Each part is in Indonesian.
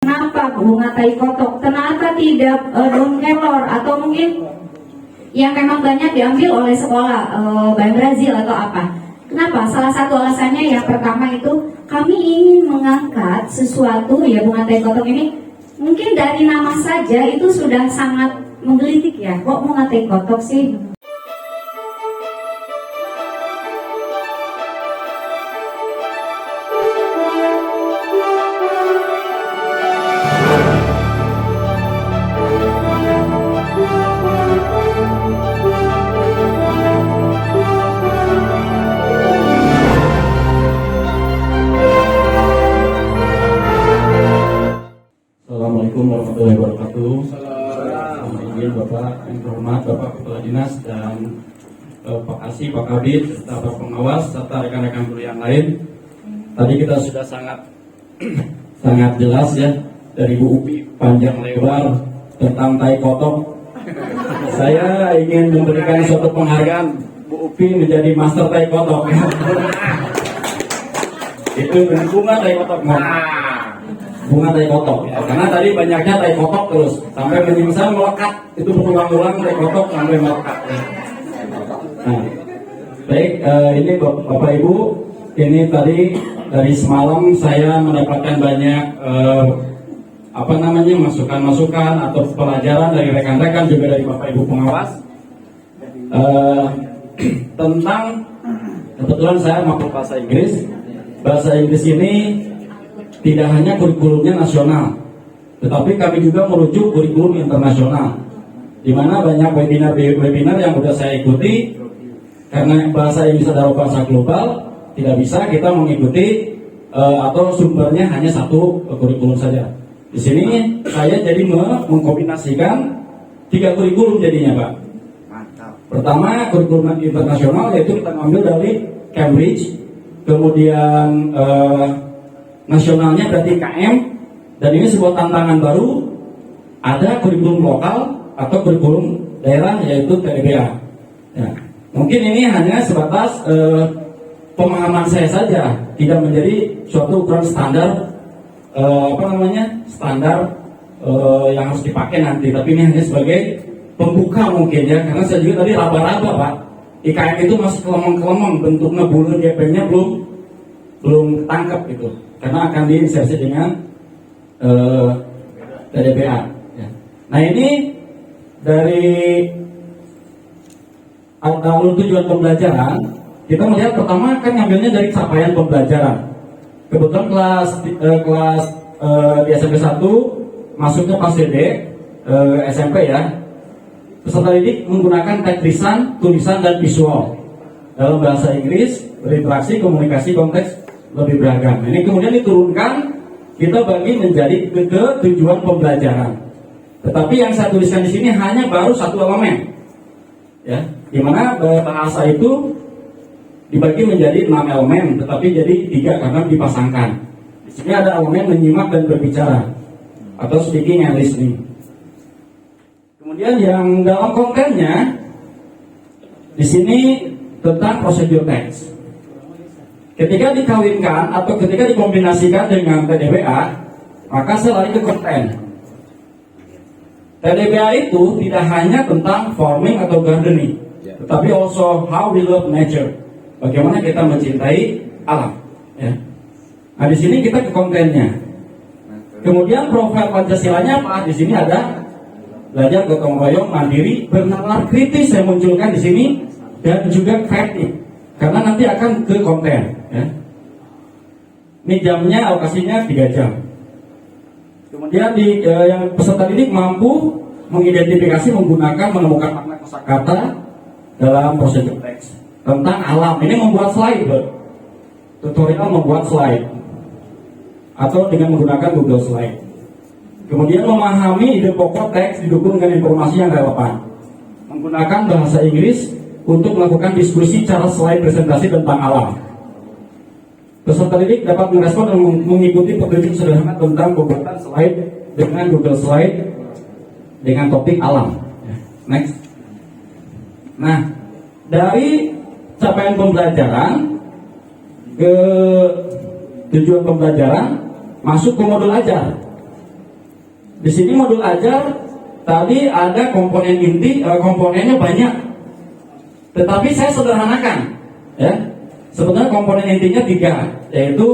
Kenapa bunga tai kotok? Kenapa tidak daun kelor? Atau mungkin yang memang banyak diambil oleh sekolah bahasa Brazil atau apa? Kenapa? Salah satu alasannya yang pertama itu kami ingin mengangkat sesuatu ya, bunga tai kotok ini mungkin dari nama saja itu sudah sangat menggelitik ya. Kok bunga tai kotok sih? Assalamualaikum warahmatullahi wabarakatuh. Izin Bapak yang terhormat Bapak Kepala Dinas dan Pak Asi, Pak Kabid, serta Pak Pengawas serta rekan-rekan guru yang lain. Tadi kita sudah sangat jelas ya dari Bu Upi panjang lebar tentang tai kotok. Saya ingin memberikan suatu penghargaan Bu Upi menjadi master tai kotok. Itu bunga tai kotok. Bunga tai kotok ya. Karena tadi banyaknya tai kotok terus sampai menyingsang melekat, itu berulang-ulang tai kotok sampai melekat ya. Nah, baik, ini Bapak Ibu, ini tadi dari semalam saya mendapatkan banyak masukan-masukan atau pelajaran dari rekan-rekan juga dari Bapak Ibu pengawas tentang, kebetulan saya mampu bahasa Inggris. Bahasa Inggris ini tidak hanya kurikulumnya nasional, tetapi kami juga merujuk kurikulum internasional, di mana banyak webinar yang sudah saya ikuti. Karena bahasa Inggris adalah bahasa global, tidak bisa kita mengikuti atau sumbernya hanya satu kurikulum saja. Di sini saya jadi mengkombinasikan 3 kurikulum jadinya, Pak. Pertama, kurikulum internasional, yaitu kita ambil dari Cambridge, kemudian nasionalnya berarti KM, dan ini sebuah tantangan baru. Ada kurikulum lokal atau kurikulum daerah, yaitu TDBA ya. Mungkin ini hanya sebatas pemahaman saya saja, tidak menjadi suatu ukuran standar standar yang harus dipakai nanti, tapi ini hanya sebagai pembuka mungkin ya. Karena saya juga tadi raba-raba, Pak, IKM itu masih kelemeng-kelemeng, bentuknya bulan GP-nya belum tangkap gitu, karena akan diinsersi dengan TDBA ya. Nah, ini dari alur tujuan pembelajaran, kita melihat pertama kan ngambilnya dari capaian pembelajaran. Kebetulan kelas di SMP 1 masuknya pas SD, SMP ya. Peserta didik menggunakan teks lisan, tulisan, dan visual. Dalam bahasa Inggris, berinteraksi, komunikasi, konteks lebih beragam. Ini kemudian diturunkan, kita bagi menjadi ke tujuan pembelajaran. Tetapi yang saya tuliskan di sini hanya baru satu elemen, ya, di mana bahasa itu dibagi menjadi 6 elemen, tetapi jadi 3 karena dipasangkan. Di sini ada elemen menyimak dan berbicara, atau speaking and listening. Kemudian yang dalam kontennya di sini tentang prosedur teks. Ketika dikawinkan atau ketika dikombinasikan dengan TDBA, maka saya lari ke konten. TDBA itu tidak hanya tentang farming atau gardening, tetapi also how we love nature. Bagaimana kita mencintai alam. Ya. Nah, di sini kita ke kontennya. Kemudian profil Pancasilanya apa? Di sini ada belajar gotong royong, mandiri, bernalar kritis saya munculkan di sini, dan juga kreatif. Karena nanti akan ke konten. Ya. Ini jamnya, alokasinya 3 jam. Kemudian yang peserta didik mampu mengidentifikasi, menemukan makna kosakata dalam prosedur teks tentang alam. Ini membuat slide, tutorial membuat slide atau dengan menggunakan Google Slide. Kemudian memahami ide pokok teks didukung dengan informasi yang relevan. Menggunakan bahasa Inggris untuk melakukan diskusi cara slide presentasi tentang alam. Peserta didik dapat merespon dan mengikuti petunjuk sederhana tentang pembuatan slide dengan Google Slide dengan topik alam. Next. Nah, dari capaian pembelajaran ke tujuan pembelajaran, masuk ke modul ajar. Di sini modul ajar tadi ada komponen inti, komponennya banyak. Tetapi saya sederhanakan, ya. Sebenarnya komponen intinya 3, yaitu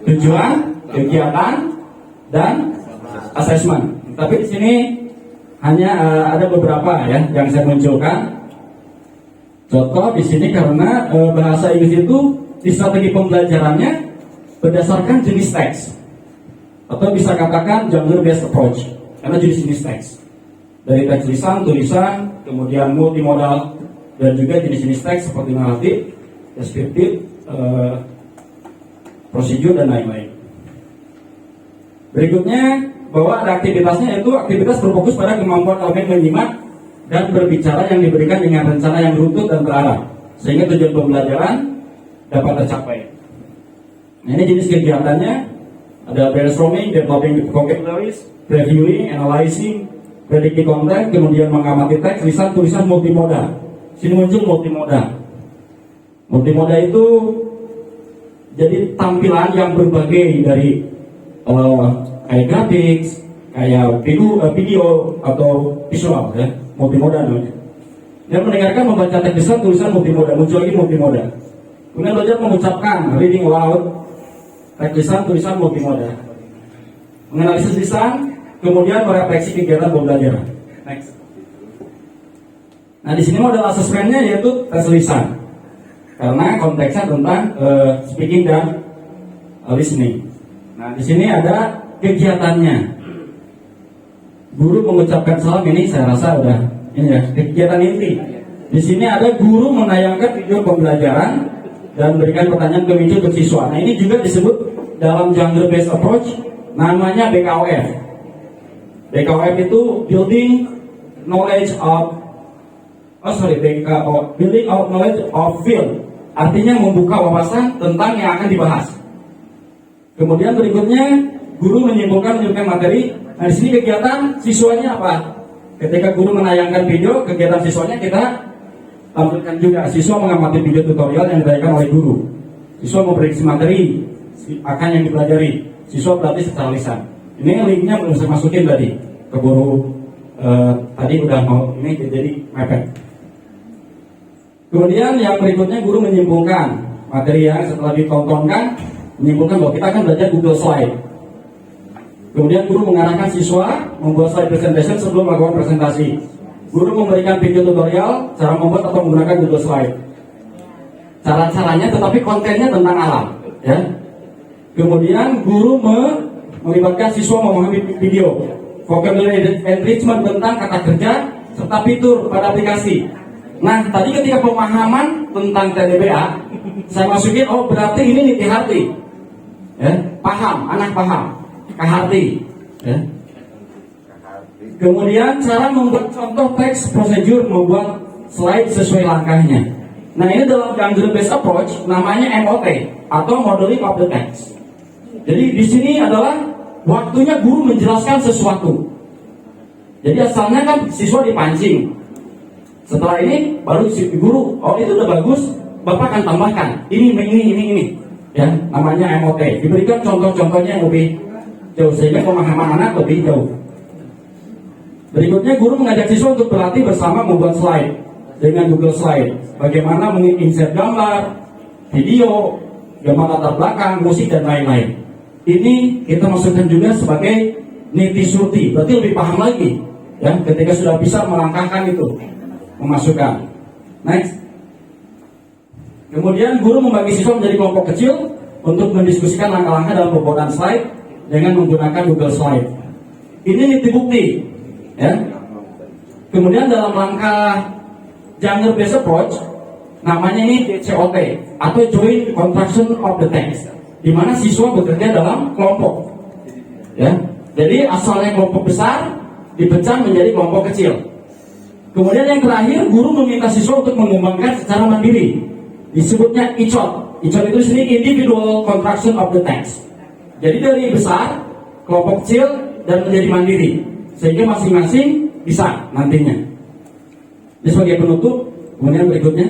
tujuan, kegiatan, dan asesmen. Tapi di sini hanya ada beberapa ya yang saya munculkan. Contoh di sini karena bahasa Inggris itu di strategi pembelajarannya berdasarkan jenis teks, atau bisa katakan genre based approach, karena jenis-jenis teks dari teks lisan, tulisan, kemudian multimodal, dan juga jenis-jenis teks seperti naratif, deskriptif, prosedur, dan lain-lain. Berikutnya bahwa ada aktivitasnya, yaitu aktivitas berfokus pada kemampuan elemen menyimak dan berbicara yang diberikan dengan rencana yang runtut dan terarah, sehingga tujuan pembelajaran dapat tercapai. Nah, ini jenis kegiatannya ada brainstorming, developing vocabularies, previewing, analyzing, predicting content, kemudian mengamati teks, lisan, tulisan, multimoda. Sini muncul multimoda. Multimoda itu jadi tampilan yang berbagai dari kayak grafik, kayak video atau visual ya, multimoda namanya. Dan mendengarkan, membaca teks lisan, tulisan, multimoda, muncul lagi multimoda. Kemudian belajar mengucapkan, reading aloud, teks lisan, tulisan, multimoda. Menganalisis lisan, kemudian merefleksi kegiatan pembelajaran. Next. Nah, di sini model asesmennya yaitu tes lisan, karena konteksnya tentang speaking dan listening. Nah, di sini ada kegiatannya. Guru mengucapkan salam, ini saya rasa udah ini ya, kegiatan inti. Di sini ada guru menayangkan video pembelajaran dan berikan pertanyaan pemicu untuk siswa. Nah, ini juga disebut dalam genre based approach, namanya BKOF. BKOF itu building knowledge of building of knowledge of field, artinya membuka wawasan tentang yang akan dibahas. Kemudian berikutnya guru menyimpulkan menunjukkan materi. Nah, di sini kegiatan siswanya apa? Ketika guru menayangkan video, kegiatan siswanya kita tampilkan juga. Siswa mengamati video tutorial yang ditayangkan oleh guru. Siswa memprediksi materi akan yang dipelajari. Siswa berarti secara lisan. Ini linknya belum saya masukin tadi ke guru. Tadi udah mau ini jadi mepet. Kemudian yang berikutnya guru menyimpulkan materi yang setelah ditontonkan, menyimpulkan bahwa kita akan belajar Google Slide. Kemudian guru mengarahkan siswa membuat slide presentation sebelum melakukan presentasi. Guru memberikan video tutorial cara membuat atau menggunakan Google Slide. Cara-caranya, tetapi kontennya tentang alam. Ya. Kemudian guru melibatkan siswa memahami video, vocabulary enrichment tentang kata kerja serta fitur pada aplikasi. Nah, tadi ketika pemahaman tentang TDBA, saya masukin, oh berarti ini niti hati, ya, paham, anak paham, kaharti, ya. Kemudian cara membuat contoh teks prosedur, membuat slide sesuai langkahnya. Nah, ini dalam genre based approach namanya MOT atau modeling of the text. Jadi di sini adalah waktunya guru menjelaskan sesuatu. Jadi asalnya kan siswa dipancing. Setelah ini baru si guru, oh itu udah bagus, Bapak akan tambahkan ini, ya, namanya MOT. Diberikan contoh-contohnya yang lebih jauh sehingga pemahaman anak lebih jauh. Berikutnya guru mengajak siswa untuk berlatih bersama membuat slide dengan Google Slide. Bagaimana menginsert gambar, video, gambar latar belakang, musik, dan lain-lain. Ini kita masukkan juga sebagai niti surti, berarti lebih paham lagi, ya, ketika sudah bisa melangkahkan itu, memasukkan. Next. Kemudian guru membagi siswa menjadi kelompok kecil untuk mendiskusikan langkah-langkah dalam pembuatan slide dengan menggunakan Google Slide. Ini niti bukti, ya. Kemudian dalam langkah genre based approach, namanya ini JCOT atau Joint Construction of the Text, di mana siswa bekerja dalam kelompok, ya. Jadi asalnya kelompok besar dipecah menjadi kelompok kecil. Kemudian yang terakhir, guru meminta siswa untuk mengembangkan secara mandiri. Disebutnya ICOT. ICOT itu sini individual construction of the text. Jadi dari besar, kelompok kecil, dan menjadi mandiri. Sehingga masing-masing bisa nantinya. Ini sebagai penutup. Kemudian berikutnya,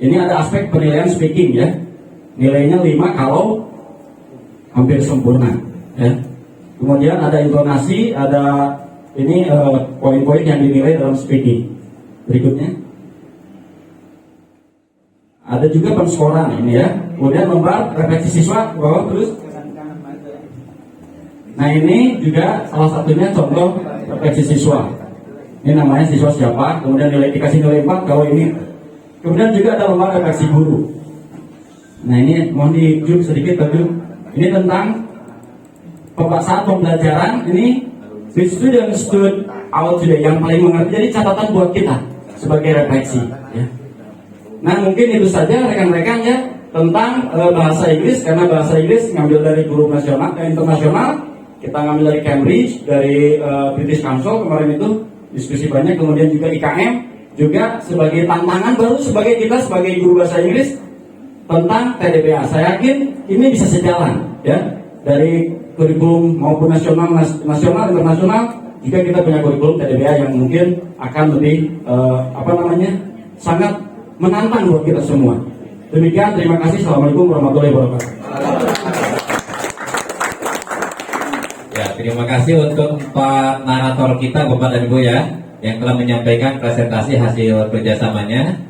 ini ada aspek penilaian speaking, ya. Nilainya 5 kalau hampir sempurna. Ya. Kemudian ada intonasi, ada ini poin-poin yang dinilai dalam speaking. Berikutnya ada juga penskoran ini ya. Kemudian lembar refleksi siswa bawah terus. Nah ini juga salah satunya contoh refleksi siswa. Ini namanya siswa siapa, kemudian dikasih nilai 4 kalau ini. Kemudian juga ada lembar refleksi guru. Nah ini mohon di zoom sedikit tadi. Ini tentang saat pembelajaran ini the student stood out today, yang paling mengerti. Jadi catatan buat kita sebagai refleksi. Ya. Nah mungkin itu saja rekan-rekan ya tentang bahasa Inggris, karena bahasa Inggris ngambil dari guru nasional internasional, kita ngambil dari Cambridge, dari British Council kemarin itu diskusi banyak, kemudian juga IKM juga sebagai tantangan baru sebagai kita sebagai guru bahasa Inggris tentang TDBA. Saya yakin ini bisa sejalan ya dari kurikulum maupun nasional internasional. Jika kita punya kurikulum TDBA yang mungkin akan lebih sangat menantang buat kita semua. Demikian, terima kasih. Assalamualaikum warahmatullahi wabarakatuh. Ya, terima kasih untuk Pak narator kita, Bapak dan Ibu ya, yang telah menyampaikan presentasi hasil kerjasamanya.